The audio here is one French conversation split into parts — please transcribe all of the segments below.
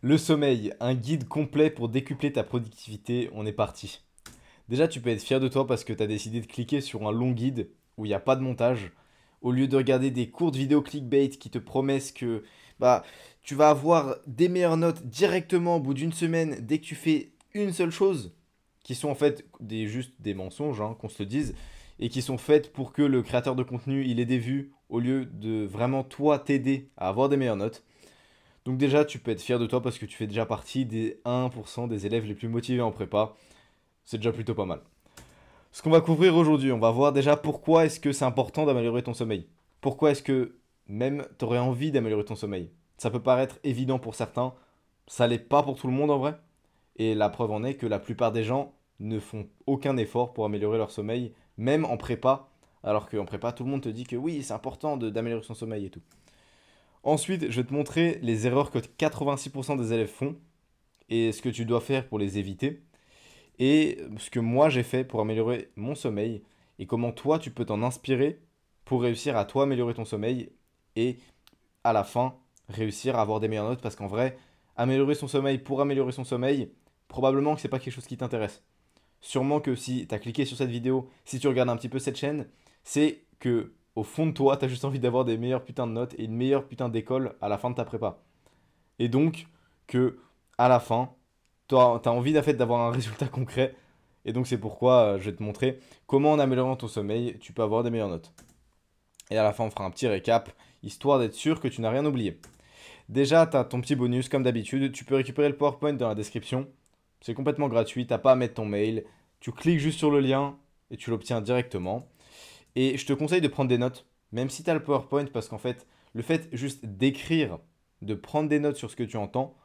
Le sommeil, un guide complet pour décupler ta productivité, on est parti. Déjà, tu peux être fier de toi parce que tu as décidé de cliquer sur un long guide où il n'y a pas de montage, au lieu de regarder des courtes vidéos clickbait qui te promettent que bah, tu vas avoir des meilleures notes directement au bout d'une semaine dès que tu fais une seule chose, qui sont en fait juste des mensonges, hein, qu'on se le dise, et qui sont faites pour que le créateur de contenu il ait des vues au lieu de vraiment toi t'aider à avoir des meilleures notes. Donc déjà, tu peux être fier de toi parce que tu fais déjà partie des 1% des élèves les plus motivés en prépa. C'est déjà plutôt pas mal. Ce qu'on va couvrir aujourd'hui, on va voir déjà pourquoi est-ce que c'est important d'améliorer ton sommeil. Pourquoi est-ce que même tu aurais envie d'améliorer ton sommeil. Ça peut paraître évident pour certains, ça l'est pas pour tout le monde en vrai. Et la preuve en est que la plupart des gens ne font aucun effort pour améliorer leur sommeil, même en prépa. Alors qu'en prépa, tout le monde te dit que oui, c'est important d'améliorer son sommeil et tout. Ensuite, je vais te montrer les erreurs que 86% des élèves font et ce que tu dois faire pour les éviter. Et ce que moi j'ai fait pour améliorer mon sommeil et comment toi tu peux t'en inspirer pour réussir à toi améliorer ton sommeil et à la fin réussir à avoir des meilleures notes parce qu'en vrai, améliorer son sommeil pour améliorer son sommeil, probablement que c'est pas quelque chose qui t'intéresse. Sûrement que si tu as cliqué sur cette vidéo, si tu regardes un petit peu cette chaîne, c'est que au fond de toi, tu as juste envie d'avoir des meilleures putains de notes et une meilleure putain d'école à la fin de ta prépa. Et donc que à la fin, tu as envie en fait, d'avoir un résultat concret. Et donc c'est pourquoi je vais te montrer comment en améliorant ton sommeil, tu peux avoir des meilleures notes. Et à la fin, on fera un petit récap, histoire d'être sûr que tu n'as rien oublié. Déjà, tu as ton petit bonus, comme d'habitude. Tu peux récupérer le PowerPoint dans la description. C'est complètement gratuit, t'as pas à mettre ton mail. Tu cliques juste sur le lien et tu l'obtiens directement. Et je te conseille de prendre des notes, même si tu as le PowerPoint, parce qu'en fait, le fait juste d'écrire, de prendre des notes sur ce que tu entends,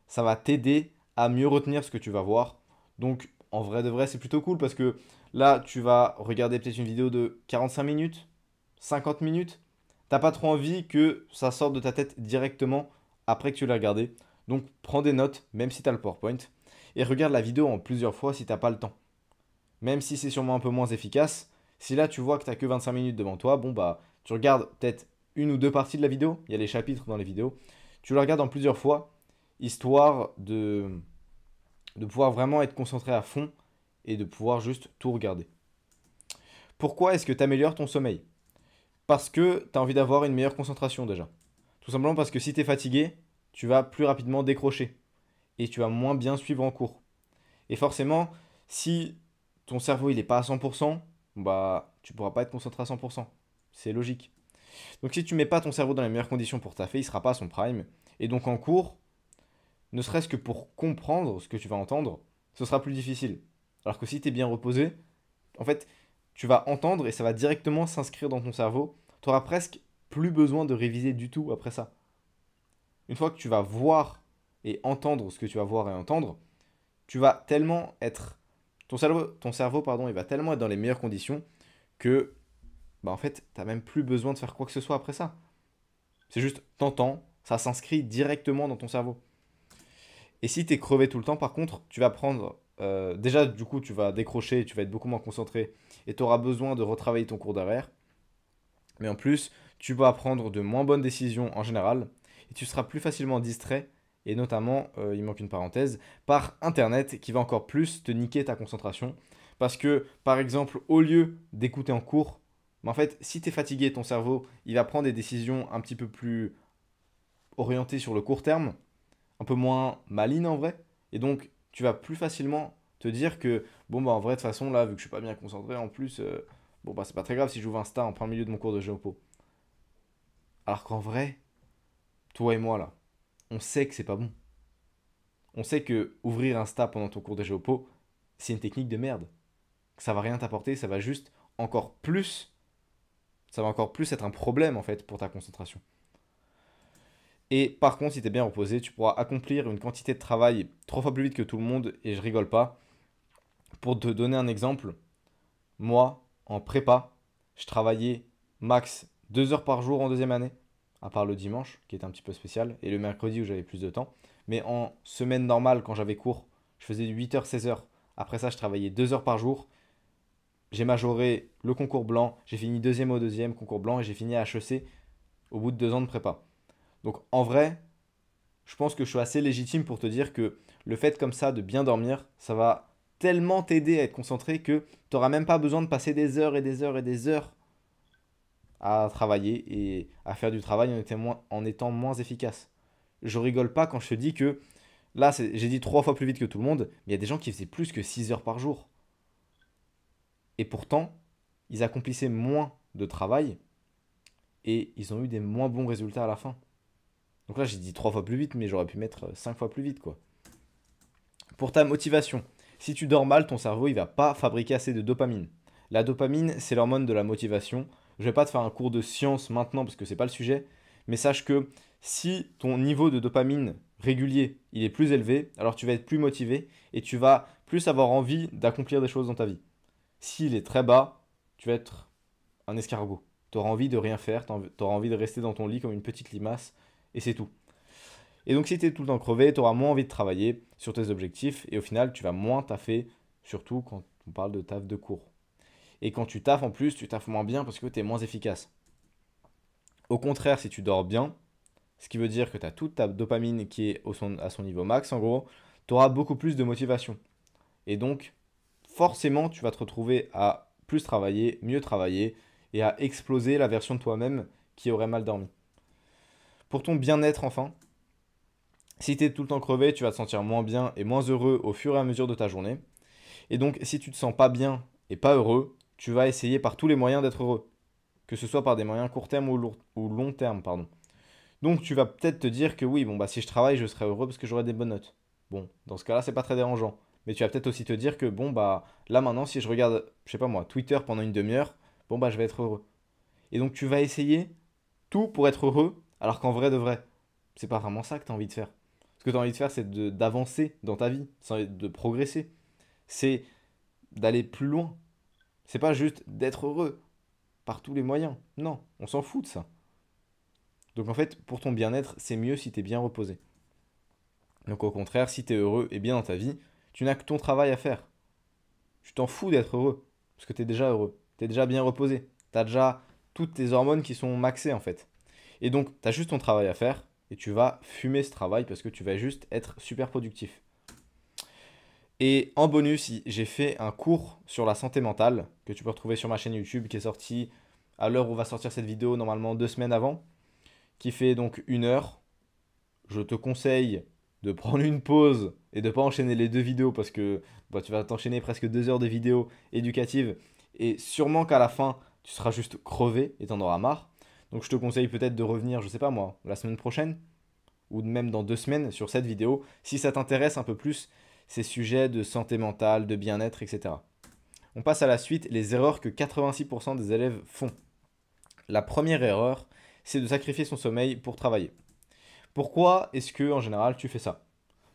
ça va t'aider à mieux retenir ce que tu vas voir. Donc, en vrai de vrai, c'est plutôt cool parce que là, tu vas regarder peut-être une vidéo de 45 minutes, 50 minutes. T'as pas trop envie que ça sorte de ta tête directement après que tu l'as regardé. Donc, prends des notes, même si tu as le PowerPoint, et regarde la vidéo en plusieurs fois si t'as pas le temps. Même si c'est sûrement un peu moins efficace, si là tu vois que t'as que 25 minutes devant toi, bon bah, tu regardes peut-être une ou deux parties de la vidéo, il y a les chapitres dans les vidéos, tu le regardes en plusieurs fois, histoire de pouvoir vraiment être concentré à fond et de pouvoir juste tout regarder. Pourquoi est-ce que tu améliores ton sommeil? Parce que tu as envie d'avoir une meilleure concentration déjà. Tout simplement parce que si tu es fatigué, tu vas plus rapidement décrocher et tu vas moins bien suivre en cours. Et forcément, si ton cerveau il est pas à 100%, bah tu pourras pas être concentré à 100%. C'est logique. Donc si tu mets pas ton cerveau dans les meilleures conditions pour taffer, il sera pas à son prime. Et donc en cours, ne serait-ce que pour comprendre ce que tu vas entendre, ce sera plus difficile. Alors que si tu es bien reposé, en fait, tu vas entendre et ça va directement s'inscrire dans ton cerveau. Tu auras presque plus besoin de réviser du tout après ça. Une fois que tu vas voir et entendre ce que tu vas voir et entendre, tu vas tellement être... ton cerveau pardon, il va tellement être dans les meilleures conditions que, bah en fait, tu n'as même plus besoin de faire quoi que ce soit après ça. C'est juste, t'entends, ça s'inscrit directement dans ton cerveau. Et si tu es crevé tout le temps, par contre, tu vas prendre. Déjà, du coup, tu vas décrocher, tu vas être beaucoup moins concentré et tu auras besoin de retravailler ton cours derrière. Mais en plus, tu vas prendre de moins bonnes décisions en général et tu seras plus facilement distrait. Et notamment, il manque une parenthèse, par Internet qui va encore plus te niquer ta concentration. Parce que, par exemple, au lieu d'écouter en cours, mais en fait, si tu es fatigué, ton cerveau, il va prendre des décisions un petit peu plus orientées sur le court terme un peu moins maline en vrai. Et donc, tu vas plus facilement te dire que, bon, bah en vrai, de toute façon, là, vu que je suis pas bien concentré, en plus, bon, bah c'est pas très grave si j'ouvre Insta en plein milieu de mon cours de géopo. Alors qu'en vrai, toi et moi, là, on sait que c'est pas bon. On sait que ouvrir Insta pendant ton cours de géopo, c'est une technique de merde. Que ça va rien t'apporter, ça va juste encore plus, ça va encore plus être un problème en fait pour ta concentration. Et par contre, si t'es bien reposé, tu pourras accomplir une quantité de travail 3 fois plus vite que tout le monde, et je rigole pas. Pour te donner un exemple, moi, en prépa, je travaillais max 2 heures par jour en deuxième année, à part le dimanche, qui est un petit peu spécial, et le mercredi où j'avais plus de temps. Mais en semaine normale, quand j'avais cours, je faisais 8 heures, 16 heures. Après ça, je travaillais 2 heures par jour. J'ai majoré le concours blanc, j'ai fini deuxième au deuxième concours blanc et j'ai fini à HEC au bout de 2 ans de prépa. Donc en vrai, je pense que je suis assez légitime pour te dire que le fait comme ça de bien dormir, ça va tellement t'aider à être concentré que tu n'auras même pas besoin de passer des heures et des heures et des heures à travailler et à faire du travail en étant moins efficace. Je rigole pas quand je te dis que là, j'ai dit 3 fois plus vite que tout le monde, mais il y a des gens qui faisaient plus que 6 heures par jour. Et pourtant, ils accomplissaient moins de travail et ils ont eu des moins bons résultats à la fin. Donc là, j'ai dit 3 fois plus vite, mais j'aurais pu mettre 5 fois plus vite, quoi. Pour ta motivation, si tu dors mal, ton cerveau, il va pas fabriquer assez de dopamine. La dopamine, c'est l'hormone de la motivation. Je vais pas te faire un cours de science maintenant parce que c'est pas le sujet, mais sache que si ton niveau de dopamine régulier, il est plus élevé, alors tu vas être plus motivé et tu vas plus avoir envie d'accomplir des choses dans ta vie. S'il est très bas, tu vas être un escargot. Tu auras envie de rien faire, tu auras envie de rester dans ton lit comme une petite limace, et c'est tout. Et donc si tu es tout le temps crevé, tu auras moins envie de travailler sur tes objectifs, et au final, tu vas moins taffer, surtout quand on parle de taf de cours. Et quand tu taffes en plus, tu taffes moins bien parce que tu es moins efficace. Au contraire, si tu dors bien, ce qui veut dire que tu as toute ta dopamine qui est à son niveau max, en gros, tu auras beaucoup plus de motivation. Et donc, forcément, tu vas te retrouver à plus travailler, mieux travailler, et à exploser la version de toi-même qui aurait mal dormi. Pour ton bien-être, enfin, si tu es tout le temps crevé, tu vas te sentir moins bien et moins heureux au fur et à mesure de ta journée. Et donc, si tu te sens pas bien et pas heureux, tu vas essayer par tous les moyens d'être heureux, que ce soit par des moyens court terme ou long terme, pardon. Donc, tu vas peut-être te dire que oui, bon bah si je travaille, je serai heureux parce que j'aurai des bonnes notes. Bon, dans ce cas-là, c'est pas très dérangeant. Mais tu vas peut-être aussi te dire que bon bah là maintenant, si je regarde, je sais pas moi, Twitter pendant une demi-heure, bon bah je vais être heureux. Et donc, tu vas essayer tout pour être heureux, alors qu'en vrai de vrai, c'est pas vraiment ça que tu as envie de faire. Ce que tu as envie de faire, c'est d'avancer dans ta vie, de progresser. C'est d'aller plus loin. C'est pas juste d'être heureux par tous les moyens. Non, on s'en fout de ça. Donc en fait, pour ton bien-être, c'est mieux si tu es bien reposé. Donc au contraire, si tu es heureux et bien dans ta vie, tu n'as que ton travail à faire. Tu t'en fous d'être heureux, parce que tu es déjà heureux. Tu es déjà bien reposé. Tu as déjà toutes tes hormones qui sont maxées en fait. Et donc, tu as juste ton travail à faire, et tu vas fumer ce travail parce que tu vas juste être super productif. Et en bonus, j'ai fait un cours sur la santé mentale que tu peux retrouver sur ma chaîne YouTube qui est sorti à l'heure où va sortir cette vidéo, normalement 2 semaines avant, qui fait donc 1 heure. Je te conseille de prendre une pause et de ne pas enchaîner les 2 vidéos parce que bah, tu vas t'enchaîner presque 2 heures de vidéos éducatives et sûrement qu'à la fin, tu seras juste crevé et t'en auras marre. Donc je te conseille peut-être de revenir, je sais pas moi, la semaine prochaine ou même dans 2 semaines sur cette vidéo si ça t'intéresse un peu plus ces sujets de santé mentale, de bien-être, etc. On passe à la suite, les erreurs que 86% des élèves font. La première erreur, c'est de sacrifier son sommeil pour travailler. Pourquoi est-ce que en général tu fais ça?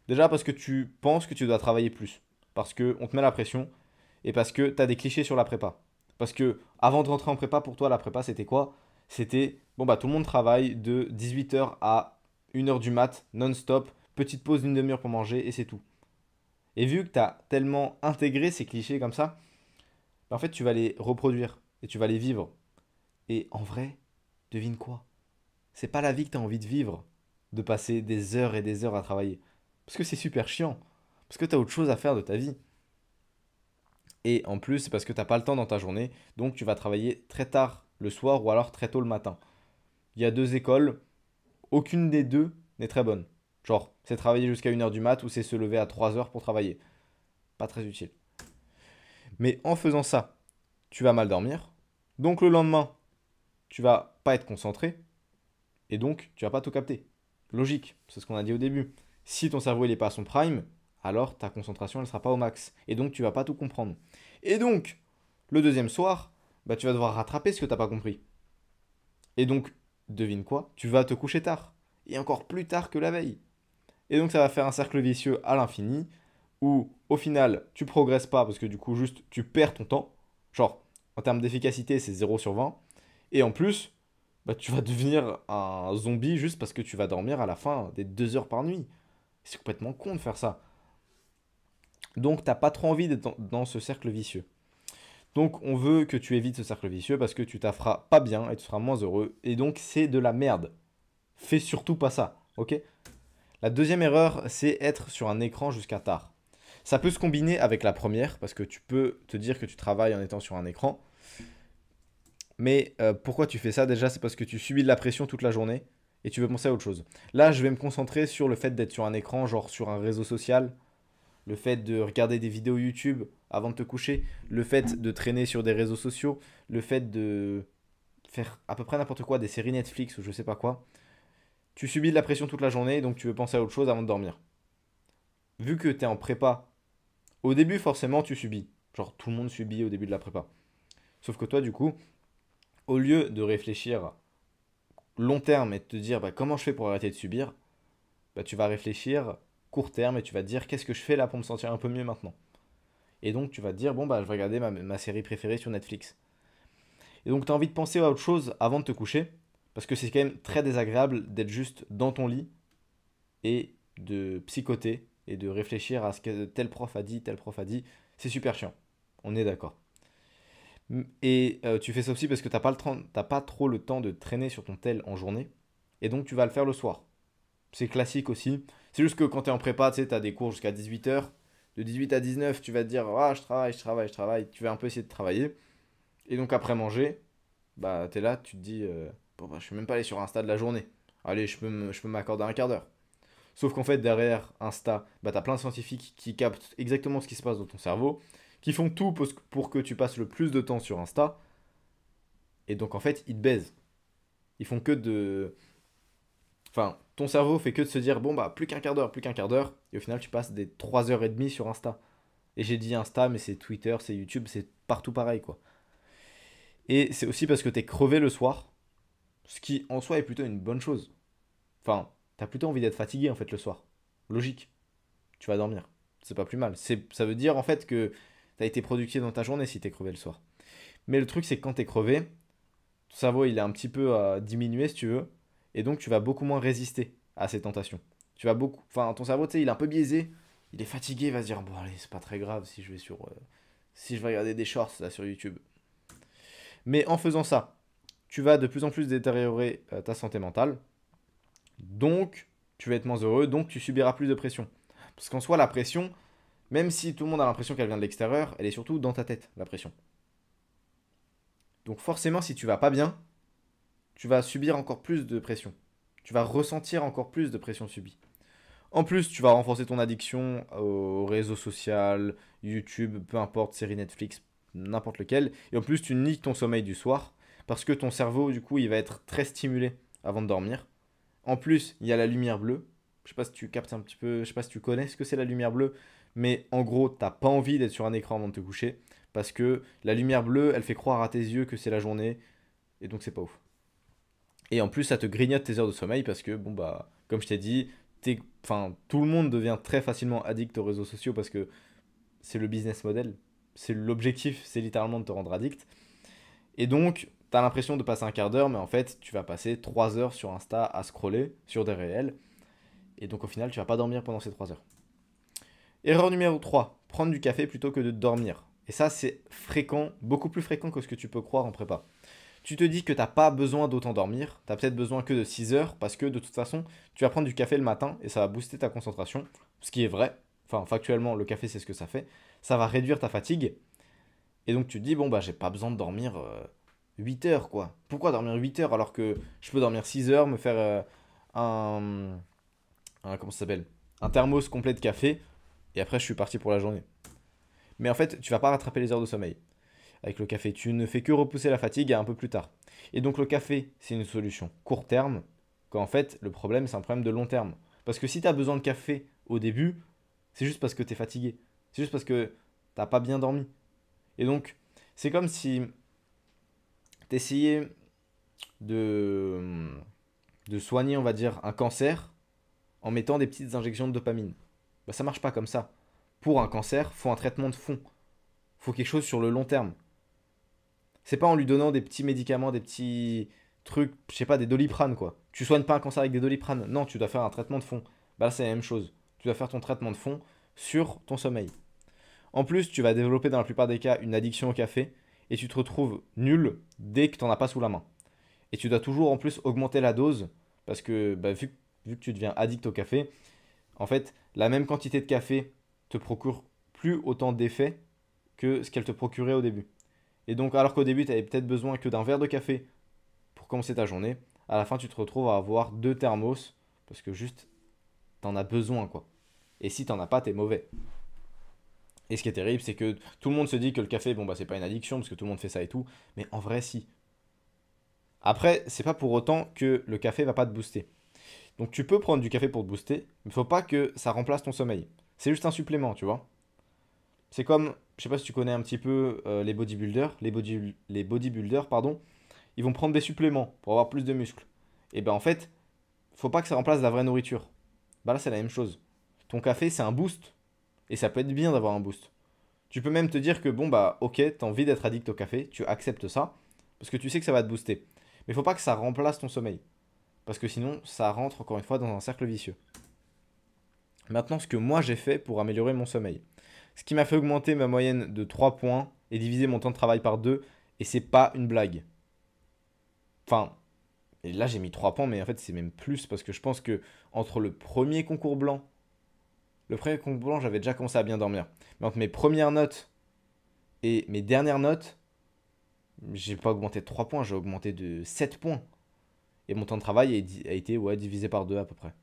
Déjà parce que tu penses que tu dois travailler plus, parce que on te met la pression et parce que tu as des clichés sur la prépa. Parce que avant de rentrer en prépa, pour toi la prépa c'était quoi? C'était bon bah tout le monde travaille de 18 h à 1 h du mat non-stop, petite pause d'une demi-heure pour manger et c'est tout. Et vu que tu as tellement intégré ces clichés comme ça, bah, en fait tu vas les reproduire et tu vas les vivre. Et en vrai, devine quoi? C'est pas la vie que tu as envie de vivre, de passer des heures et des heures à travailler. Parce que c'est super chiant. Parce que tu as autre chose à faire de ta vie. Et en plus, c'est parce que t'as pas le temps dans ta journée, donc tu vas travailler très tard le soir ou alors très tôt le matin. Il y a 2 écoles, aucune des deux n'est très bonne. Genre, c'est travailler jusqu'à 1 heure du mat ou c'est se lever à 3 heures pour travailler. Pas très utile. Mais en faisant ça, tu vas mal dormir. Donc le lendemain, tu vas pas être concentré. Et donc, tu vas pas tout capter. Logique, c'est ce qu'on a dit au début. Si ton cerveau il est pas à son prime, alors ta concentration elle sera pas au max. Et donc, tu vas pas tout comprendre. Et donc, le deuxième soir, bah, tu vas devoir rattraper ce que t'as pas compris. Et donc, devine quoi? Tu vas te coucher tard. Et encore plus tard que la veille. Et donc, ça va faire un cercle vicieux à l'infini où, au final, tu progresses pas parce que du coup, juste, tu perds ton temps. Genre, en termes d'efficacité, c'est 0/20. Et en plus, bah, tu vas devenir un zombie juste parce que tu vas dormir à la fin des 2 heures par nuit. C'est complètement con de faire ça. Donc, t'as pas trop envie d'être dans ce cercle vicieux. Donc, on veut que tu évites ce cercle vicieux parce que tu t'afferas pas bien et tu seras moins heureux. Et donc, c'est de la merde. Fais surtout pas ça, ok? La deuxième erreur, c'est être sur un écran jusqu'à tard. Ça peut se combiner avec la première, parce que tu peux te dire que tu travailles en étant sur un écran. Mais pourquoi tu fais ça déjà? C'est parce que tu subis de la pression toute la journée et tu veux penser à autre chose. Là, je vais me concentrer sur le fait d'être sur un écran, genre sur un réseau social, le fait de regarder des vidéos YouTube avant de te coucher, le fait de traîner sur des réseaux sociaux, le fait de faire à peu près n'importe quoi, des séries Netflix ou je sais pas quoi. Tu subis de la pression toute la journée, donc tu veux penser à autre chose avant de dormir. Vu que tu es en prépa, au début forcément tu subis. Genre tout le monde subit au début de la prépa. Sauf que toi du coup, au lieu de réfléchir long terme et de te dire bah, comment je fais pour arrêter de subir, bah, tu vas réfléchir court terme et tu vas te dire qu'est-ce que je fais là pour me sentir un peu mieux maintenant. Et donc tu vas te dire bon bah je vais regarder ma série préférée sur Netflix. Et donc tu as envie de penser à autre chose avant de te coucher, parce que c'est quand même très désagréable d'être juste dans ton lit et de psychoter et de réfléchir à ce que tel prof a dit, tel prof a dit. C'est super chiant. On est d'accord. Et tu fais ça aussi parce que t'as pas trop le temps de traîner sur ton tel en journée. Et donc tu vas le faire le soir. C'est classique aussi. C'est juste que quand tu es en prépa, tu sais, tu as des cours jusqu'à 18 h. De 18 à 19, tu vas te dire, ah, je travaille, je travaille, je travaille. Tu vas un peu essayer de travailler. Et donc après manger, bah tu es là, tu te dis, bon, bah, je suis même pas allé sur Insta de la journée. Allez, je peux m'accorder un quart d'heure. Sauf qu'en fait, derrière Insta, bah, tu as plein de scientifiques qui captent exactement ce qui se passe dans ton cerveau, qui font tout pour que tu passes le plus de temps sur Insta. Et donc en fait, ils te baisent. Ils font que de... Enfin, ton cerveau fait que de se dire, bon bah, plus qu'un quart d'heure, plus qu'un quart d'heure. Et au final, tu passes des 3 h 30 sur Insta. Et j'ai dit Insta, mais c'est Twitter, c'est YouTube, c'est partout pareil, quoi. Et c'est aussi parce que t'es crevé le soir, ce qui en soi est plutôt une bonne chose. Enfin, t'as plutôt envie d'être fatigué en fait le soir. Logique, tu vas dormir. C'est pas plus mal. Ça veut dire en fait que t'as été productif dans ta journée si t'es crevé le soir. Mais le truc, c'est que quand t'es crevé, ton cerveau il est un petit peu diminué si tu veux, et donc tu vas beaucoup moins résister à ces tentations. Tu vas beaucoup, enfin ton cerveau tu sais il est un peu biaisé, il est fatigué, il va se dire bon allez c'est pas très grave si je vais si je vais regarder des shorts là sur YouTube. Mais en faisant ça, tu vas de plus en plus détériorer ta santé mentale, donc tu vas être moins heureux, donc tu subiras plus de pression. Parce qu'en soi la pression, même si tout le monde a l'impression qu'elle vient de l'extérieur, elle est surtout dans ta tête la pression. Donc forcément si tu vas pas bien, tu vas subir encore plus de pression. Tu vas ressentir encore plus de pression subie. En plus, tu vas renforcer ton addiction aux réseaux sociaux, YouTube, peu importe, série Netflix, n'importe lequel. Et en plus, tu niques ton sommeil du soir parce que ton cerveau, du coup, il va être très stimulé avant de dormir. En plus, il y a la lumière bleue. Je sais pas si tu captes un petit peu, je sais pas si tu connais ce que c'est la lumière bleue, mais en gros, t'as pas envie d'être sur un écran avant de te coucher parce que la lumière bleue, elle fait croire à tes yeux que c'est la journée et donc c'est pas ouf. Et en plus, ça te grignote tes heures de sommeil parce que, bon, bah, comme je t'ai dit, enfin, tout le monde devient très facilement addict aux réseaux sociaux parce que c'est le business model. C'est l'objectif, c'est littéralement de te rendre addict. Et donc, tu as l'impression de passer un quart d'heure, mais en fait, tu vas passer 3 heures sur Insta à scroller sur des réels. Et donc, au final, tu vas pas dormir pendant ces 3 heures. Erreur numéro 3, prendre du café plutôt que de dormir. Et ça, c'est fréquent, beaucoup plus fréquent que ce que tu peux croire en prépa. Tu te dis que tu n'as pas besoin d'autant dormir, tu as peut-être besoin que de 6 heures parce que de toute façon, tu vas prendre du café le matin et ça va booster ta concentration, ce qui est vrai. Enfin, factuellement, le café, c'est ce que ça fait. Ça va réduire ta fatigue. Et donc, tu te dis, bon, bah, j'ai pas besoin de dormir 8 heures, quoi. Pourquoi dormir 8 heures alors que je peux dormir 6 heures, me faire un, comment ça s'appelle? Un thermos complet de café et après, je suis parti pour la journée. Mais en fait, tu vas pas rattraper les heures de sommeil avec le café. Tu ne fais que repousser la fatigue à un peu plus tard. Et donc le café, c'est une solution court terme, quand en fait le problème c'est un problème de long terme. Parce que si tu as besoin de café au début, c'est juste parce que tu es fatigué. C'est juste parce que t'as pas bien dormi. Et donc, c'est comme si tu essayais de, de soigner, on va dire, un cancer en mettant des petites injections de dopamine. Bah, ça marche pas comme ça. Pour un cancer, faut un traitement de fond. Faut quelque chose sur le long terme. C'est pas en lui donnant des petits médicaments, des petits trucs, je sais pas, des doliprane quoi. Tu soignes pas un cancer avec des doliprane. Non, tu dois faire un traitement de fond. Bah là, c'est la même chose. Tu dois faire ton traitement de fond sur ton sommeil. En plus, tu vas développer dans la plupart des cas une addiction au café et tu te retrouves nul dès que tu n'en as pas sous la main. Et tu dois toujours en plus augmenter la dose parce que bah, vu que tu deviens addict au café, En fait, la même quantité de café te procure plus autant d'effets que ce qu'elle te procurait au début. Et donc, alors qu'au début, tu avais peut-être besoin que d'un verre de café pour commencer ta journée, à la fin, tu te retrouves à avoir 2 thermos parce que juste, t'en as besoin, quoi. Et si t'en as pas, t'es mauvais. Et ce qui est terrible, c'est que tout le monde se dit que le café, bon, bah, c'est pas une addiction parce que tout le monde fait ça et tout. Mais en vrai, si. Après, c'est pas pour autant que le café va pas te booster. Donc, tu peux prendre du café pour te booster, mais faut pas que ça remplace ton sommeil. C'est juste un supplément, tu vois. C'est comme, je sais pas si tu connais un petit peu les bodybuilders, les bodybuilders, pardon, ils vont prendre des suppléments pour avoir plus de muscles. Et ben en fait, faut pas que ça remplace la vraie nourriture. Bah là, c'est la même chose. Ton café, c'est un boost. Et ça peut être bien d'avoir un boost. Tu peux même te dire que bon, bah ok, t'as envie d'être addict au café, tu acceptes ça, parce que tu sais que ça va te booster. Mais faut pas que ça remplace ton sommeil. Parce que sinon, ça rentre encore une fois dans un cercle vicieux. Maintenant, ce que moi j'ai fait pour améliorer mon sommeil. Ce qui m'a fait augmenter ma moyenne de 3 points et diviser mon temps de travail par 2. Et c'est pas une blague. Enfin, et là j'ai mis 3 points, mais en fait c'est même plus parce que je pense que entre le premier concours blanc, j'avais déjà commencé à bien dormir. Mais entre mes premières notes et mes dernières notes, j'ai pas augmenté de 3 points, j'ai augmenté de 7 points. Et mon temps de travail a été ouais, divisé par 2 à peu près.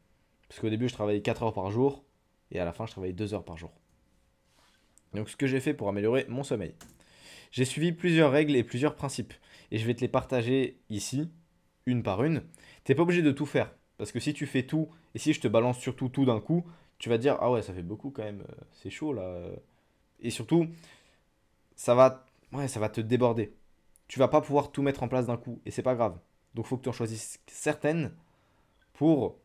Parce qu'au début je travaillais 4 heures par jour et à la fin je travaillais 2 heures par jour. Donc ce que j'ai fait pour améliorer mon sommeil. J'ai suivi plusieurs règles et plusieurs principes. Et je vais te les partager ici, une par une. T'es pas obligé de tout faire. Parce que si tu fais tout, et si je te balance surtout tout d'un coup, tu vas te dire, ah ouais, ça fait beaucoup quand même, c'est chaud là. Et surtout, ça va te déborder. Tu vas pas pouvoir tout mettre en place d'un coup, et c'est pas grave. Donc faut que tu en choisisses certaines pour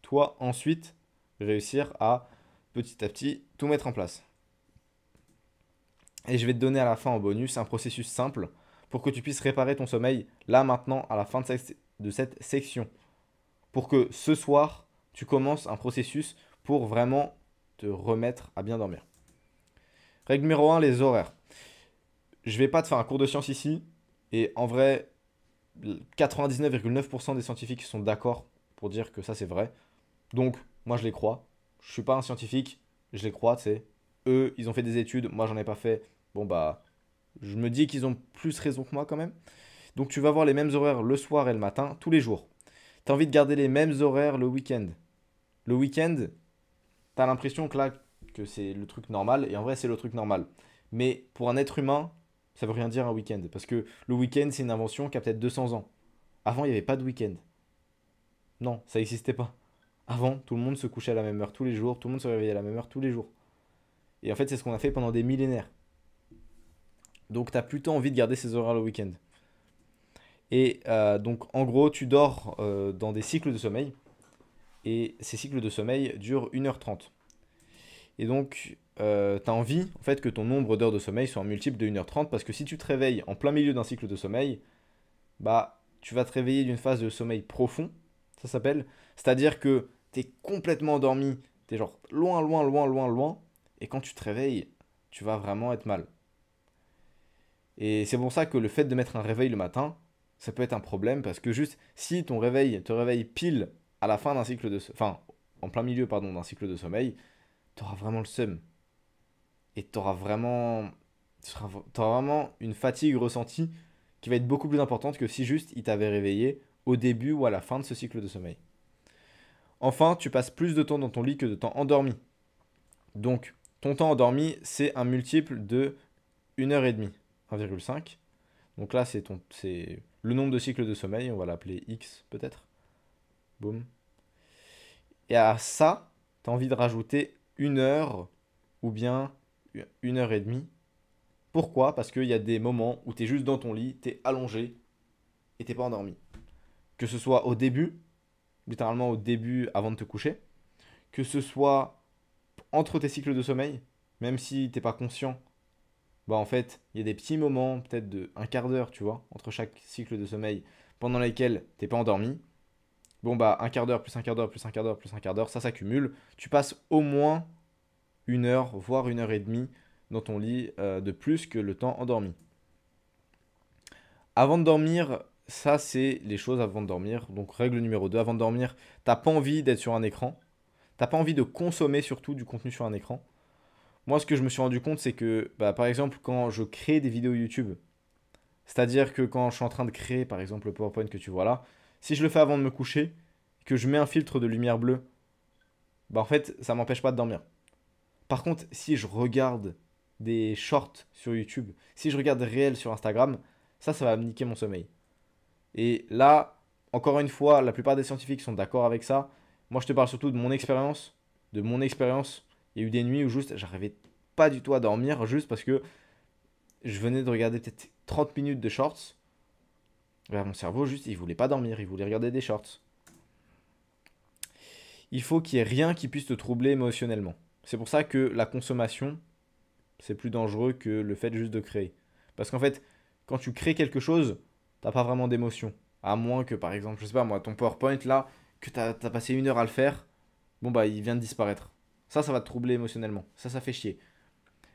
toi ensuite réussir à petit à petit tout mettre en place. Et je vais te donner à la fin en bonus un processus simple pour que tu puisses réparer ton sommeil là maintenant à la fin de cette section. Pour que ce soir, tu commences un processus pour vraiment te remettre à bien dormir. Règle numéro 1, les horaires. Je vais pas te faire un cours de science ici. Et en vrai, 99,9% des scientifiques sont d'accord pour dire que ça c'est vrai. Donc, moi je les crois. Je suis pas un scientifique, je les crois, tu sais. Eux, ils ont fait des études, moi j'en ai pas fait. Bon bah, je me dis qu'ils ont plus raison que moi quand même. Donc tu vas avoir les mêmes horaires le soir et le matin, tous les jours. Tu as envie de garder les mêmes horaires le week-end. Le week-end, tu as l'impression que là, que c'est le truc normal, et en vrai c'est le truc normal. Mais pour un être humain, ça veut rien dire un week-end. Parce que le week-end, c'est une invention qui a peut-être 200 ans. Avant, il n'y avait pas de week-end. Non, ça n'existait pas. Avant, tout le monde se couchait à la même heure tous les jours, tout le monde se réveillait à la même heure tous les jours. Et en fait, c'est ce qu'on a fait pendant des millénaires. Donc, tu as plutôt envie de garder ces horaires le week-end. Et donc, en gros, tu dors dans des cycles de sommeil. Et ces cycles de sommeil durent 1h30. Et donc, tu as envie en fait, que ton nombre d'heures de sommeil soit un multiple de 1h30. Parce que si tu te réveilles en plein milieu d'un cycle de sommeil, bah, tu vas te réveiller d'une phase de sommeil profond, ça s'appelle. C'est-à-dire que tu es complètement endormi, tu es genre loin, loin, loin, loin, loin. Et quand tu te réveilles, tu vas vraiment être mal. Et c'est pour ça que le fait de mettre un réveil le matin, ça peut être un problème parce que juste si ton réveil te réveille pile à la fin d'un cycle enfin en plein milieu pardon d'un cycle de sommeil, tu auras vraiment le seum et t'auras vraiment une fatigue ressentie qui va être beaucoup plus importante que si juste il t'avait réveillé au début ou à la fin de ce cycle de sommeil. Enfin, tu passes plus de temps dans ton lit que de temps endormi. Donc, ton temps endormi, c'est un multiple de 1h30, 1,5. Donc là, c'est le nombre de cycles de sommeil, on va l'appeler X peut-être. Boum. Et à ça, tu as envie de rajouter 1 heure ou bien 1h30. Pourquoi? Parce qu'il y a des moments où tu es juste dans ton lit, tu es allongé et t'es pas endormi. Que ce soit au début, littéralement au début avant de te coucher, que ce soit entre tes cycles de sommeil, même si t'es pas conscient, bah en fait, il y a des petits moments, peut-être de un quart d'heure, tu vois, entre chaque cycle de sommeil, pendant lesquels t'es pas endormi. Bon bah un quart d'heure plus un quart d'heure plus un quart d'heure plus un quart d'heure, ça s'accumule. Tu passes au moins 1 heure, voire 1h30 dans ton lit de plus que le temps endormi. Avant de dormir, ça c'est les choses avant de dormir. Donc règle numéro 2, avant de dormir, t'as pas envie d'être sur un écran. T'as pas envie de consommer surtout du contenu sur un écran. Moi, ce que je me suis rendu compte, c'est que, bah, par exemple, quand je crée des vidéos YouTube, c'est-à-dire que quand je suis en train de créer, par exemple, le PowerPoint que tu vois là, si je le fais avant de me coucher, que je mets un filtre de lumière bleue, bah en fait, ça m'empêche pas de dormir. Par contre, si je regarde des shorts sur YouTube, si je regarde des réels sur Instagram, ça va me niquer mon sommeil. Et là, encore une fois, la plupart des scientifiques sont d'accord avec ça. Moi, je te parle surtout de mon expérience. De mon expérience, il y a eu des nuits où juste, j'arrivais pas du tout à dormir, juste parce que je venais de regarder peut-être 30 minutes de shorts. Là, mon cerveau, juste, il voulait pas dormir, il voulait regarder des shorts. Il faut qu'il y ait rien qui puisse te troubler émotionnellement. C'est pour ça que la consommation, c'est plus dangereux que le fait juste de créer. Parce qu'en fait, quand tu crées quelque chose, t'as pas vraiment d'émotion. À moins que, par exemple, je sais pas moi, ton PowerPoint là, que t'as passé 1 heure à le faire, bon bah il vient de disparaître. Ça va te troubler émotionnellement. Ça fait chier.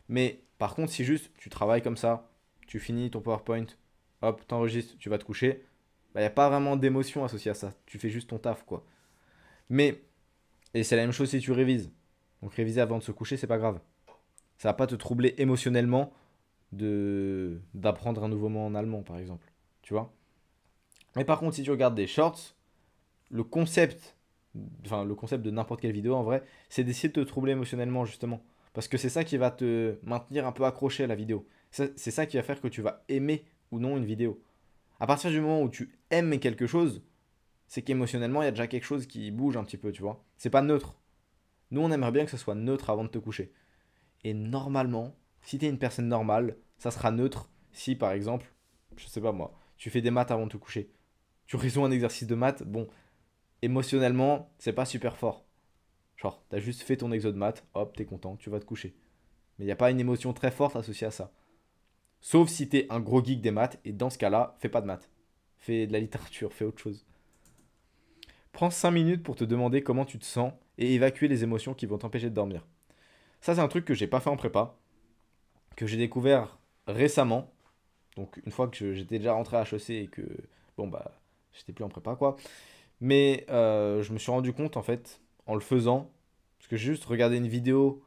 Mais par contre, si juste tu travailles comme ça, tu finis ton PowerPoint, hop, t'enregistres, tu vas te coucher, bah y a pas vraiment d'émotion associée à ça. Tu fais juste ton taf quoi. Mais, et c'est la même chose si tu révises. Donc réviser avant de se coucher, c'est pas grave. Ça va pas te troubler émotionnellement d'apprendre un nouveau mot en allemand, par exemple. Tu vois. Mais par contre, si tu regardes des shorts, le concept, le concept de n'importe quelle vidéo en vrai, c'est d'essayer de te troubler émotionnellement, justement. Parce que c'est ça qui va te maintenir un peu accroché à la vidéo. C'est ça qui va faire que tu vas aimer ou non une vidéo. À partir du moment où tu aimes quelque chose, c'est qu'émotionnellement, il y a déjà quelque chose qui bouge un petit peu, tu vois. C'est pas neutre. Nous, on aimerait bien que ce soit neutre avant de te coucher. Et normalement, si tu es une personne normale, ça sera neutre si par exemple, je sais pas moi, tu fais des maths avant de te coucher. Tu résous un exercice de maths, bon, émotionnellement, c'est pas super fort. Genre, t'as juste fait ton exo de maths, hop, t'es content, tu vas te coucher. Mais il n'y a pas une émotion très forte associée à ça. Sauf si t'es un gros geek des maths, et dans ce cas-là, fais pas de maths. Fais de la littérature, fais autre chose. Prends 5 minutes pour te demander comment tu te sens et évacuer les émotions qui vont t'empêcher de dormir. Ça, c'est un truc que j'ai pas fait en prépa, que j'ai découvert récemment. Donc une fois que j'étais déjà rentré à HEC et que bon bah j'étais plus en prépa quoi. Mais je me suis rendu compte en fait en le faisant, parce que j'ai juste regardé une vidéo,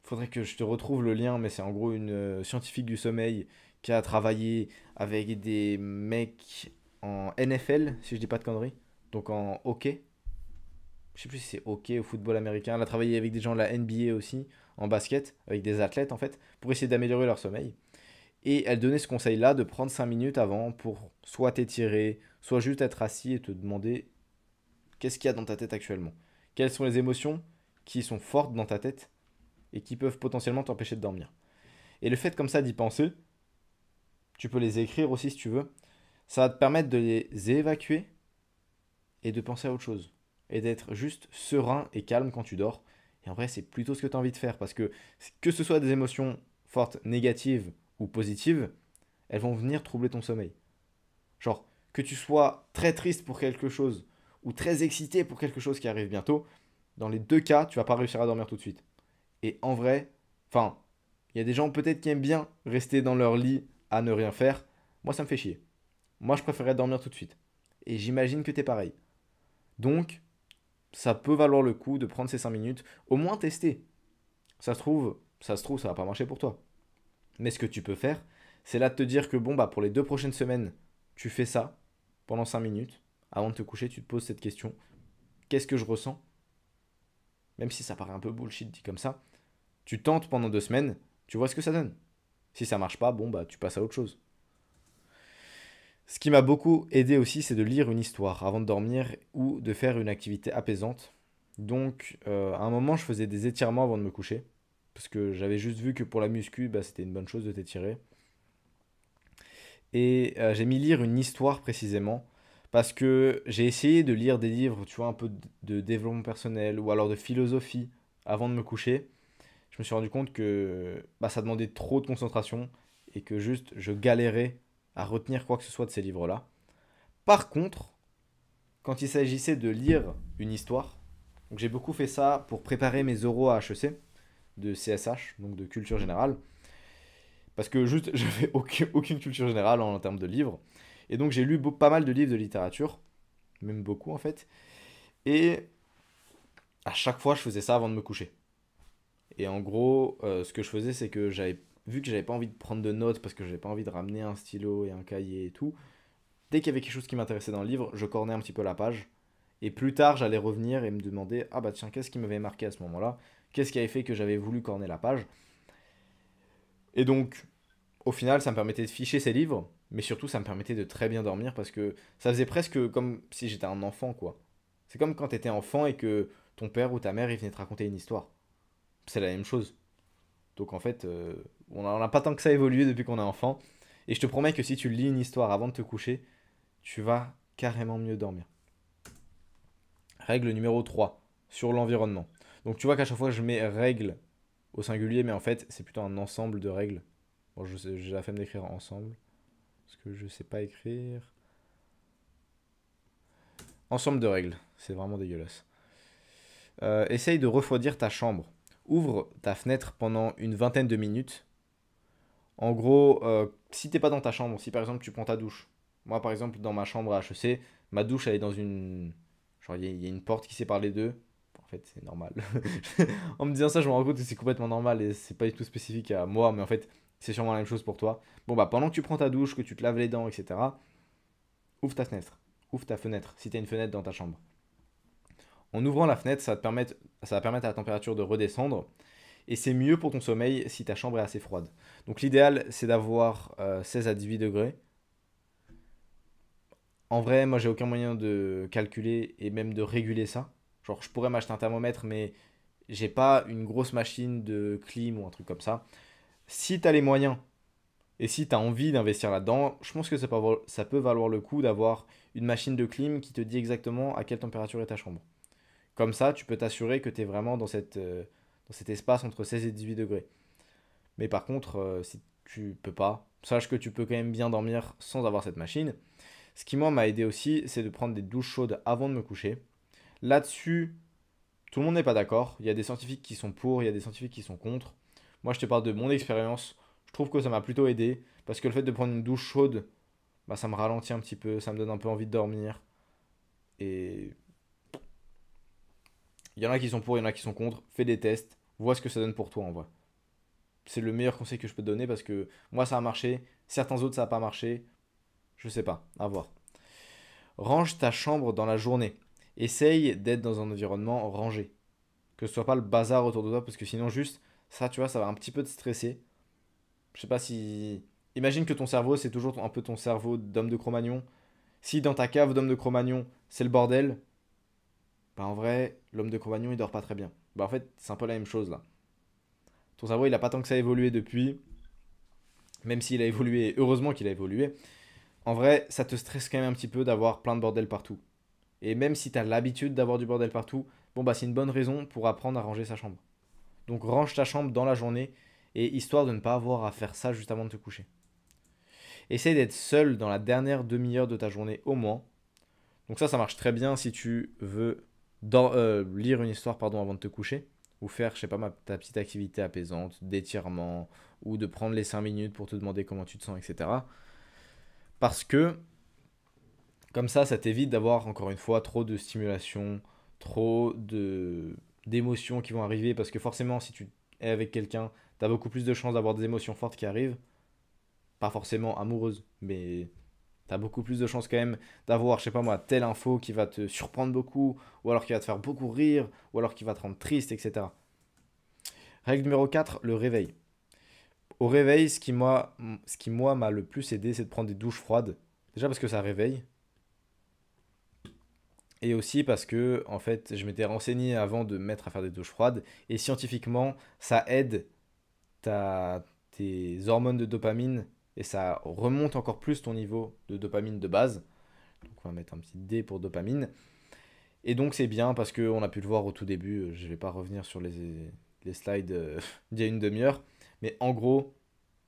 faudrait que je te retrouve le lien, mais c'est en gros une scientifique du sommeil qui a travaillé avec des mecs en NFL, si je dis pas de conneries, donc en hockey. Je sais plus si c'est hockey ou football américain. Elle a travaillé avec des gens de la NBA aussi, en basket, avec des athlètes en fait, pour essayer d'améliorer leur sommeil. Et elle donnait ce conseil-là de prendre 5 minutes avant pour soit t'étirer, soit juste être assis et te demander qu'est-ce qu'il y a dans ta tête actuellement. Quelles sont les émotions qui sont fortes dans ta tête et qui peuvent potentiellement t'empêcher de dormir. Et le fait comme ça d'y penser, tu peux les écrire aussi si tu veux, ça va te permettre de les évacuer et de penser à autre chose. Et d'être juste serein et calme quand tu dors. Et en vrai, c'est plutôt ce que tu as envie de faire parce que ce soit des émotions fortes, négatives ou positives, elles vont venir troubler ton sommeil. Genre, que tu sois très triste pour quelque chose ou très excité pour quelque chose qui arrive bientôt, dans les deux cas, tu vas pas réussir à dormir tout de suite. Et en vrai, enfin, il y a des gens peut-être qui aiment bien rester dans leur lit à ne rien faire. Moi, ça me fait chier. Moi, je préférerais dormir tout de suite. Et j'imagine que t'es pareil. Donc, ça peut valoir le coup de prendre ces 5 minutes, au moins tester. Ça va pas marcher pour toi. Mais ce que tu peux faire, c'est là de te dire que bon, bah, pour les 2 prochaines semaines, tu fais ça pendant 5 minutes. Avant de te coucher, tu te poses cette question. Qu'est-ce que je ressens? Même si ça paraît un peu bullshit dit comme ça. Tu tentes pendant 2 semaines, tu vois ce que ça donne. Si ça marche pas, bon, bah, tu passes à autre chose. Ce qui m'a beaucoup aidé aussi, c'est de lire une histoire avant de dormir ou de faire une activité apaisante. Donc, à un moment, je faisais des étirements avant de me coucher. Parce que j'avais juste vu que pour la muscu, bah, c'était une bonne chose de t'étirer. Et j'ai mis lire une histoire précisément. Parce que j'ai essayé de lire des livres, tu vois, un peu de développement personnel ou alors de philosophie avant de me coucher. Je me suis rendu compte que bah, ça demandait trop de concentration et que juste je galérais à retenir quoi que ce soit de ces livres-là. Par contre, quand il s'agissait de lire une histoire, donc j'ai beaucoup fait ça pour préparer mes oraux à HEC de CSH, donc de culture générale, parce que juste j'avais aucune culture générale en termes de livres. Et donc j'ai lu pas mal de livres de littérature, même beaucoup en fait. Et à chaque fois, je faisais ça avant de me coucher. Et en gros, ce que je faisais, c'est que j'avais vu que j'avais pas envie de prendre de notes parce que j'avais pas envie de ramener un stylo et un cahier et tout. Dès qu'il y avait quelque chose qui m'intéressait dans le livre, je cornais un petit peu la page. Et plus tard, j'allais revenir et me demander, ah bah tiens, qu'est-ce qui m'avait marqué à ce moment-là? Qu'est-ce qui avait fait que j'avais voulu corner la page? Et donc, au final, ça me permettait de ficher ces livres, mais surtout, ça me permettait de très bien dormir parce que ça faisait presque comme si j'étais un enfant, quoi. C'est comme quand t'étais enfant et que ton père ou ta mère, il venait te raconter une histoire. C'est la même chose. Donc en fait, on n'a pas tant que ça évolué depuis qu'on est enfant. Et je te promets que si tu lis une histoire avant de te coucher, tu vas carrément mieux dormir. Règle numéro 3 sur l'environnement. Donc tu vois qu'à chaque fois je mets règle au singulier, mais en fait c'est plutôt un ensemble de règles. Bon, j'ai la flemme d'écrire ensemble, parce que je sais pas écrire. Ensemble de règles, c'est vraiment dégueulasse. Essaye de refroidir ta chambre. Ouvre ta fenêtre pendant une vingtaine de minutes. En gros, si t'es pas dans ta chambre, si par exemple tu prends ta douche. Moi par exemple dans ma chambre à HEC, ma douche elle est dans une... Genre il y a une porte qui sépare les deux. En fait c'est normal. En me disant ça je me rends compte que c'est complètement normal et c'est pas du tout spécifique à moi, mais en fait c'est sûrement la même chose pour toi. Bon bah pendant que tu prends ta douche, que tu te laves les dents, etc. Ouvre ta fenêtre. Ouvre ta fenêtre si t'as une fenêtre dans ta chambre. En ouvrant la fenêtre, ça va permettre à la température de redescendre. Et c'est mieux pour ton sommeil si ta chambre est assez froide. Donc l'idéal, c'est d'avoir 16 à 18 degrés. En vrai, moi, j'ai aucun moyen de calculer et même de réguler ça. Genre, je pourrais m'acheter un thermomètre, mais j'ai pas une grosse machine de clim ou un truc comme ça. Si tu as les moyens et si tu as envie d'investir là-dedans, je pense que ça peut valoir le coup d'avoir une machine de clim qui te dit exactement à quelle température est ta chambre. Comme ça, tu peux t'assurer que tu es vraiment dans cet espace entre 16 et 18 degrés. Mais par contre, si tu peux pas, sache que tu peux quand même bien dormir sans avoir cette machine. Ce qui moi m'a aidé aussi, c'est de prendre des douches chaudes avant de me coucher. Là-dessus, tout le monde n'est pas d'accord. Il y a des scientifiques qui sont pour, il y a des scientifiques qui sont contre. Moi, je te parle de mon expérience. Je trouve que ça m'a plutôt aidé parce que le fait de prendre une douche chaude, bah, ça me ralentit un petit peu, ça me donne un peu envie de dormir. Et il y en a qui sont pour, il y en a qui sont contre. Fais des tests, vois ce que ça donne pour toi en vrai. C'est le meilleur conseil que je peux te donner parce que moi ça a marché, certains autres ça n'a pas marché, je sais pas, à voir. Range ta chambre dans la journée. Essaye d'être dans un environnement rangé. Que ce soit pas le bazar autour de toi parce que sinon juste ça tu vois ça va un petit peu te stresser. Je sais pas si... Imagine que ton cerveau c'est toujours un peu ton cerveau d'homme de Cro-Magnon. Si dans ta cave d'homme de Cro-Magnon c'est le bordel, bah en vrai l'homme de Cro-Magnon il dort pas très bien. Bah en fait c'est un peu la même chose là. Ton cerveau il a pas tant que ça évolué depuis, même s'il a évolué, heureusement qu'il a évolué. En vrai, ça te stresse quand même un petit peu d'avoir plein de bordel partout. Et même si tu as l'habitude d'avoir du bordel partout, bon bah c'est une bonne raison pour apprendre à ranger sa chambre. Donc range ta chambre dans la journée et histoire de ne pas avoir à faire ça juste avant de te coucher. Essaye d'être seul dans la dernière demi-heure de ta journée au moins. Donc ça marche très bien si tu veux lire une histoire pardon, avant de te coucher ou faire, je sais pas, ta petite activité apaisante, d'étirement ou de prendre les 5 minutes pour te demander comment tu te sens, etc. Parce que comme ça t'évite d'avoir encore une fois trop de stimulation, trop de d'émotions qui vont arriver. Parce que forcément, si tu es avec quelqu'un, tu as beaucoup plus de chances d'avoir des émotions fortes qui arrivent. Pas forcément amoureuses, mais tu as beaucoup plus de chances quand même d'avoir, je sais pas moi, telle info qui va te surprendre beaucoup, ou alors qui va te faire beaucoup rire, ou alors qui va te rendre triste, etc. Règle numéro 4, le réveil. Au réveil, ce qui moi m'a le plus aidé, c'est de prendre des douches froides. Déjà parce que ça réveille, et aussi parce que, en fait, je m'étais renseigné avant de me mettre à faire des douches froides. Et scientifiquement, ça aide tes hormones de dopamine et ça remonte encore plus ton niveau de dopamine de base. Donc on va mettre un petit D pour dopamine. Et donc c'est bien parce qu'on a pu le voir au tout début. Je ne vais pas revenir sur les slides d'il y a une demi-heure. Mais en gros,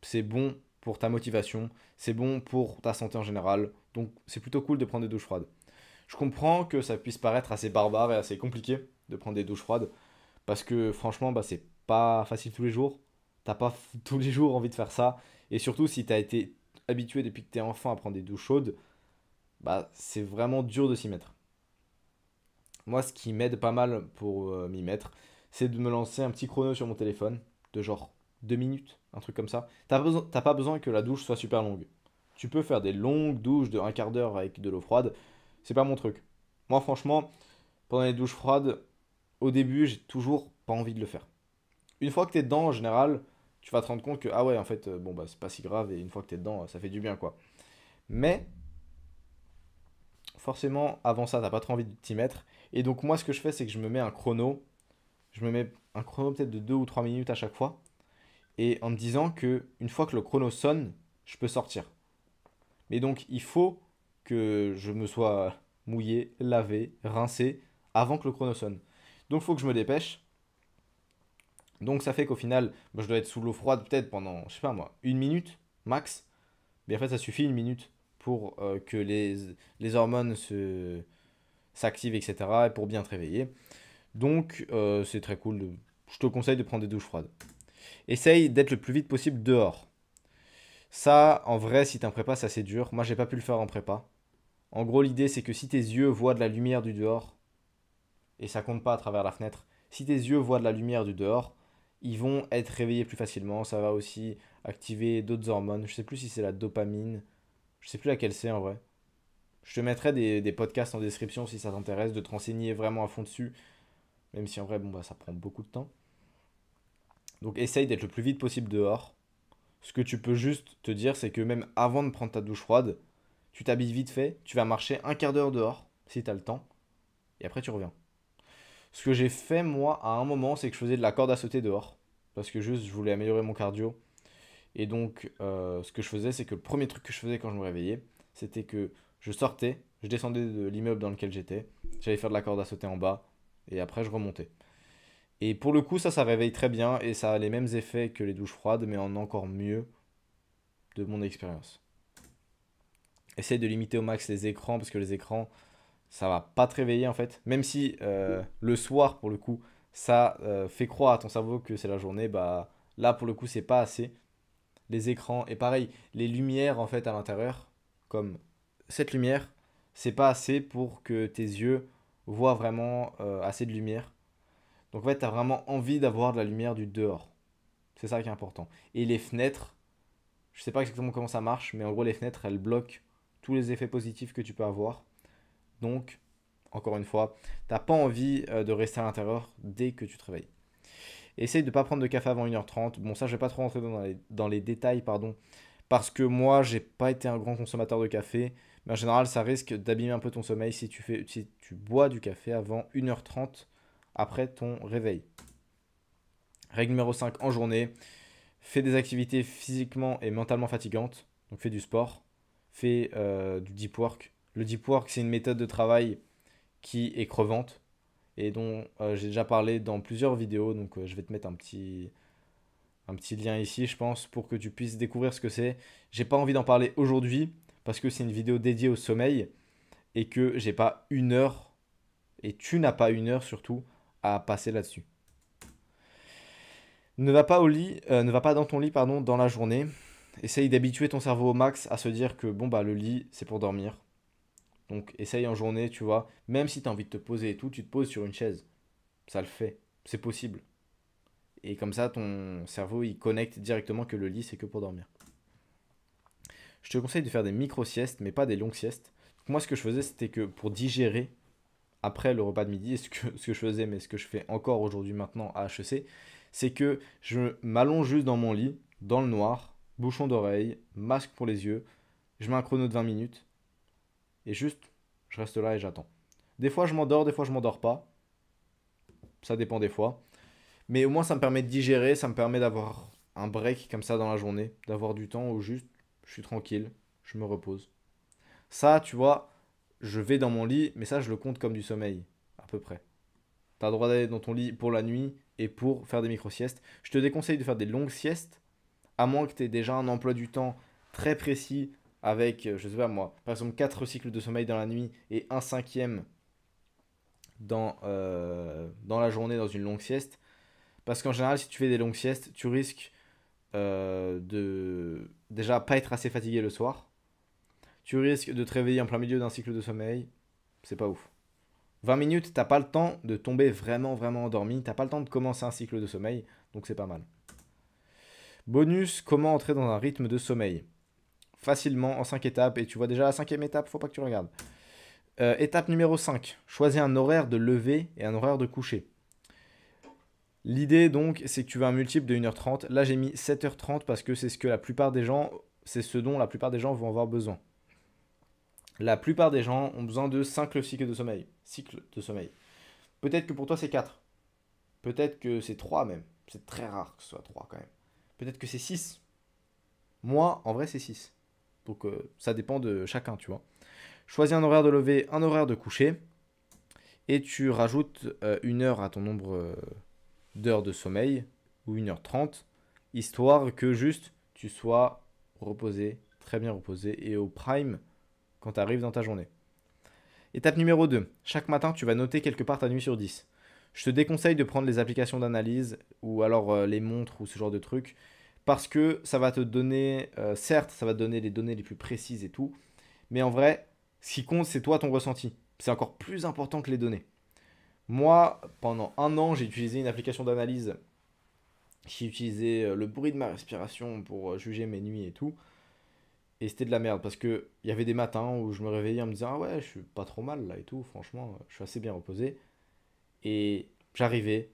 c'est bon pour ta motivation. C'est bon pour ta santé en général. Donc c'est plutôt cool de prendre des douches froides. Je comprends que ça puisse paraître assez barbare et assez compliqué de prendre des douches froides parce que franchement, bah, c'est pas facile tous les jours. T'as pas tous les jours envie de faire ça. Et surtout, si t'as été habitué depuis que t'es enfant à prendre des douches chaudes, bah, c'est vraiment dur de s'y mettre. Moi, ce qui m'aide pas mal pour m'y mettre, c'est de me lancer un petit chrono sur mon téléphone, de genre 2 minutes, un truc comme ça. T'as pas besoin que la douche soit super longue. Tu peux faire des longues douches de un quart d'heure avec de l'eau froide. C'est pas mon truc. Moi, franchement, pendant les douches froides, au début, j'ai toujours pas envie de le faire. Une fois que t'es dedans, en général, tu vas te rendre compte que, ah ouais, en fait, bon, bah, c'est pas si grave, et une fois que t'es dedans, ça fait du bien, quoi. Mais, forcément, avant ça, t'as pas trop envie de t'y mettre. Et donc, moi, ce que je fais, c'est que je me mets un chrono. Je me mets un chrono peut-être de 2 ou 3 minutes à chaque fois. Et en me disant que une fois que le chrono sonne, je peux sortir. Mais donc, il faut que je me sois mouillé, lavé, rincé avant que le chrono sonne. Donc, il faut que je me dépêche. Donc, ça fait qu'au final, bah, je dois être sous l'eau froide peut-être pendant, je sais pas moi, 1 minute max. Mais en fait, ça suffit 1 minute pour que les hormones s'activent, etc. et pour bien te réveiller. Donc, c'est très cool. Je te conseille de prendre des douches froides. Essaye d'être le plus vite possible dehors. Ça, en vrai, si t'es en prépa, c'est assez dur. Moi, j'ai pas pu le faire en prépa. En gros, l'idée, c'est que si tes yeux voient de la lumière du dehors, et ça compte pas à travers la fenêtre, si tes yeux voient de la lumière du dehors, ils vont être réveillés plus facilement. Ça va aussi activer d'autres hormones. Je sais plus si c'est la dopamine. Je sais plus laquelle c'est en vrai. Je te mettrai des podcasts en description si ça t'intéresse, de te renseigner vraiment à fond dessus. Même si en vrai, bon, bah, ça prend beaucoup de temps. Donc essaye d'être le plus vite possible dehors. Ce que tu peux juste te dire, c'est que même avant de prendre ta douche froide, tu t'habilles vite fait, tu vas marcher un quart d'heure dehors, si tu as le temps, et après tu reviens. Ce que j'ai fait moi à un moment, c'est que je faisais de la corde à sauter dehors, parce que juste je voulais améliorer mon cardio. Et donc ce que je faisais, c'est que le premier truc que je faisais quand je me réveillais, c'était que je sortais, je descendais de l'immeuble dans lequel j'étais, j'allais faire de la corde à sauter en bas, et après je remontais. Et pour le coup, ça réveille très bien, et ça a les mêmes effets que les douches froides, mais en encore mieux de mon expérience. Essaye de limiter au max les écrans parce que les écrans, ça va pas te réveiller en fait. Même si le soir, pour le coup, ça fait croire à ton cerveau que c'est la journée, bah là pour le coup, c'est pas assez. Les écrans, et pareil, les lumières en fait à l'intérieur, comme cette lumière, c'est pas assez pour que tes yeux voient vraiment assez de lumière. Donc en fait, tu as vraiment envie d'avoir de la lumière du dehors. C'est ça qui est important. Et les fenêtres, je sais pas exactement comment ça marche, mais en gros, les fenêtres, elles bloquent tous les effets positifs que tu peux avoir. Donc, encore une fois, t'as pas envie de rester à l'intérieur dès que tu te réveilles. Essaye de ne pas prendre de café avant 1h30. Bon, ça, je vais pas trop rentrer dans les détails, pardon, parce que moi, j'ai pas été un grand consommateur de café. Mais en général, ça risque d'abîmer un peu ton sommeil si tu bois du café avant 1h30 après ton réveil. Règle numéro 5 en journée, fais des activités physiquement et mentalement fatigantes. Donc fais du sport, fais du deep work. Le deep work, c'est une méthode de travail qui est crevante et dont j'ai déjà parlé dans plusieurs vidéos. Donc je vais te mettre un petit lien ici, je pense, pour que tu puisses découvrir ce que c'est. J'ai pas envie d'en parler aujourd'hui parce que c'est une vidéo dédiée au sommeil et que j'ai pas 1 heure, et tu n'as pas 1 heure surtout, à passer là-dessus. Ne va pas au lit, ne va pas dans ton lit, pardon, dans la journée. Essaye d'habituer ton cerveau au max à se dire que bon bah le lit c'est pour dormir. Donc essaye en journée, tu vois, même si tu as envie de te poser et tout, tu te poses sur une chaise. Ça le fait, c'est possible. Et comme ça ton cerveau il connecte directement que le lit c'est que pour dormir. Je te conseille de faire des micro-siestes mais pas des longues siestes. Donc, moi ce que je faisais c'était que pour digérer après le repas de midi, et ce que je faisais mais ce que je fais encore aujourd'hui maintenant à HEC, c'est que je m'allonge juste dans mon lit, dans le noir, bouchon d'oreille, masque pour les yeux, je mets un chrono de 20 minutes, et juste, je reste là et j'attends. Des fois je m'endors, des fois je m'endors pas, ça dépend des fois, mais au moins ça me permet de digérer, ça me permet d'avoir un break comme ça dans la journée, d'avoir du temps où juste, je suis tranquille, je me repose. Ça, tu vois, je vais dans mon lit, mais ça je le compte comme du sommeil, à peu près. T'as le droit d'aller dans ton lit pour la nuit et pour faire des micro-siestes. Je te déconseille de faire des longues siestes, à moins que tu aies déjà un emploi du temps très précis avec, je sais pas moi, par exemple 4 cycles de sommeil dans la nuit et un cinquième dans la journée dans une longue sieste. Parce qu'en général, si tu fais des longues siestes, tu risques de déjà pas être assez fatigué le soir. Tu risques de te réveiller en plein milieu d'un cycle de sommeil. C'est pas ouf. 20 minutes, t'as pas le temps de tomber vraiment, vraiment endormi. T'as pas le temps de commencer un cycle de sommeil. Donc c'est pas mal. Bonus, comment entrer dans un rythme de sommeil? Facilement, en 5 étapes. Et tu vois déjà la cinquième étape, faut pas que tu regardes. Étape numéro 5. Choisis un horaire de lever et un horaire de coucher. L'idée donc, c'est que tu veux un multiple de 1h30. Là, j'ai mis 7h30 parce que c'est ce que la plupart des gens, c'est ce dont la plupart des gens vont avoir besoin. La plupart des gens ont besoin de 5 cycles de sommeil. Cycle de sommeil. Peut-être que pour toi, c'est 4. Peut-être que c'est 3 même. C'est très rare que ce soit 3 quand même. Peut-être que c'est 6. Moi, en vrai, c'est 6. Donc, ça dépend de chacun, tu vois. Choisis un horaire de lever, un horaire de coucher. Et tu rajoutes 1 heure à ton nombre d'heures de sommeil, ou 1h30, histoire que juste tu sois reposé, très bien reposé, et au prime quand tu arrives dans ta journée. Étape numéro 2. Chaque matin, tu vas noter quelque part ta nuit sur 10. Je te déconseille de prendre les applications d'analyse ou alors les montres ou ce genre de trucs parce que ça va te donner, certes, ça va te donner les données les plus précises et tout, mais en vrai, ce qui compte, c'est toi, ton ressenti. C'est encore plus important que les données. Moi, pendant un an, j'ai utilisé une application d'analyse qui utilisait le bruit de ma respiration pour juger mes nuits et tout. Et c'était de la merde parce que il y avait des matins où je me réveillais en me disant ah ouais, je suis pas trop mal là et tout, franchement, je suis assez bien reposé. Et j'arrivais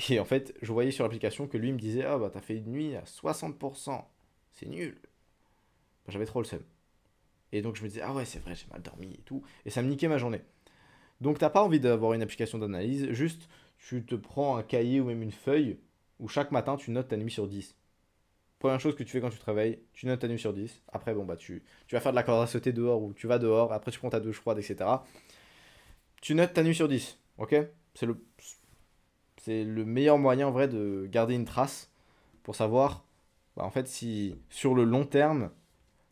et en fait, je voyais sur l'application que lui me disait ah bah t'as fait une nuit à 60%, c'est nul. Bah, j'avais trop le seum. Et donc je me disais ah ouais, c'est vrai, j'ai mal dormi et tout. Et ça me niquait ma journée. Donc t'as pas envie d'avoir une application d'analyse, juste tu te prends un cahier ou même une feuille où chaque matin tu notes ta nuit sur 10. Première chose que tu fais quand tu te réveilles, tu notes ta nuit sur 10. Après, bon, bah, tu vas faire de la corde à sauter dehors ou tu vas dehors. Après, tu prends ta douche froide, etc. Tu notes ta nuit sur 10. Ok? C'est le, c'est le meilleur moyen en vrai de garder une trace pour savoir, bah, en fait, si sur le long terme,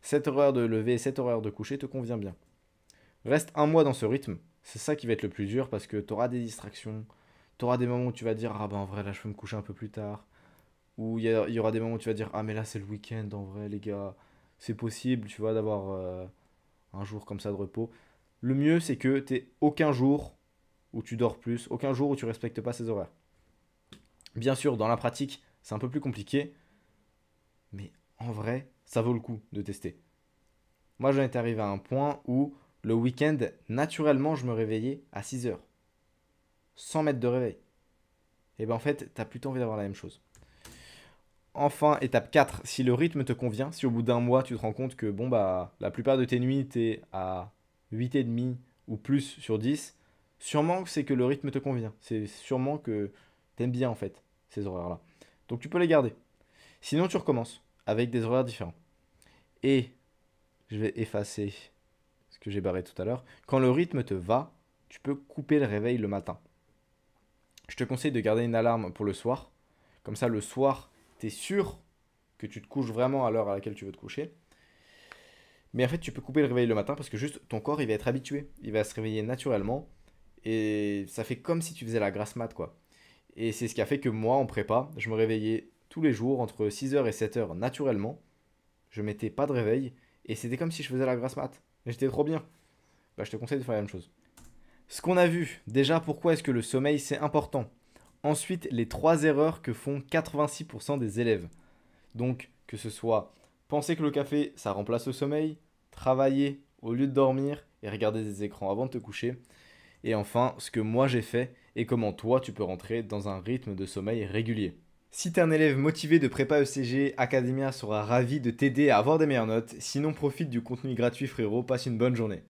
cette horaire de lever et cette horaire de coucher te convient bien. Reste un mois dans ce rythme. C'est ça qui va être le plus dur parce que tu auras des distractions. Tu auras des moments où tu vas dire, ah bah en vrai, là, je peux me coucher un peu plus tard. Ou il y aura des moments où tu vas dire, ah mais là, c'est le week-end, en vrai, les gars. C'est possible, tu vois, d'avoir un jour comme ça de repos. Le mieux, c'est que tu aucun jour où tu dors plus, aucun jour où tu respectes pas ces horaires. Bien sûr, dans la pratique, c'est un peu plus compliqué, mais en vrai, ça vaut le coup de tester. Moi, j'en étais arrivé à un point où le week-end, naturellement, je me réveillais à 6 heures, sans mettre de réveil. Et ben en fait, t'as plutôt envie d'avoir la même chose. Enfin, étape 4, si le rythme te convient, si au bout d'un mois tu te rends compte que bon bah la plupart de tes nuits t'es à 8,5 ou plus sur 10, sûrement que c'est que le rythme te convient. C'est sûrement que t'aimes bien en fait ces horaires-là. Donc tu peux les garder. Sinon tu recommences avec des horaires différents. Et je vais effacer ce que j'ai barré tout à l'heure. Quand le rythme te va, tu peux couper le réveil le matin. Je te conseille de garder une alarme pour le soir. Comme ça le soir, t'es sûr que tu te couches vraiment à l'heure à laquelle tu veux te coucher. Mais en fait, tu peux couper le réveil le matin parce que juste ton corps, il va être habitué. Il va se réveiller naturellement. Et ça fait comme si tu faisais la grasse mat, quoi. Et c'est ce qui a fait que moi, en prépa, je me réveillais tous les jours entre 6 heures et 7 heures naturellement. Je mettais pas de réveil. Et c'était comme si je faisais la grasse mat. Et j'étais trop bien. Bah, je te conseille de faire la même chose. Ce qu'on a vu, déjà, pourquoi est-ce que le sommeil, c'est important. Ensuite, les 3 erreurs que font 86% des élèves. Donc, que ce soit penser que le café, ça remplace le sommeil, travailler au lieu de dormir et regarder des écrans avant de te coucher. Et enfin, ce que moi j'ai fait et comment toi tu peux rentrer dans un rythme de sommeil régulier. Si t'es un élève motivé de prépa ECG, Academia sera ravi de t'aider à avoir des meilleures notes. Sinon, profite du contenu gratuit frérot, passe une bonne journée.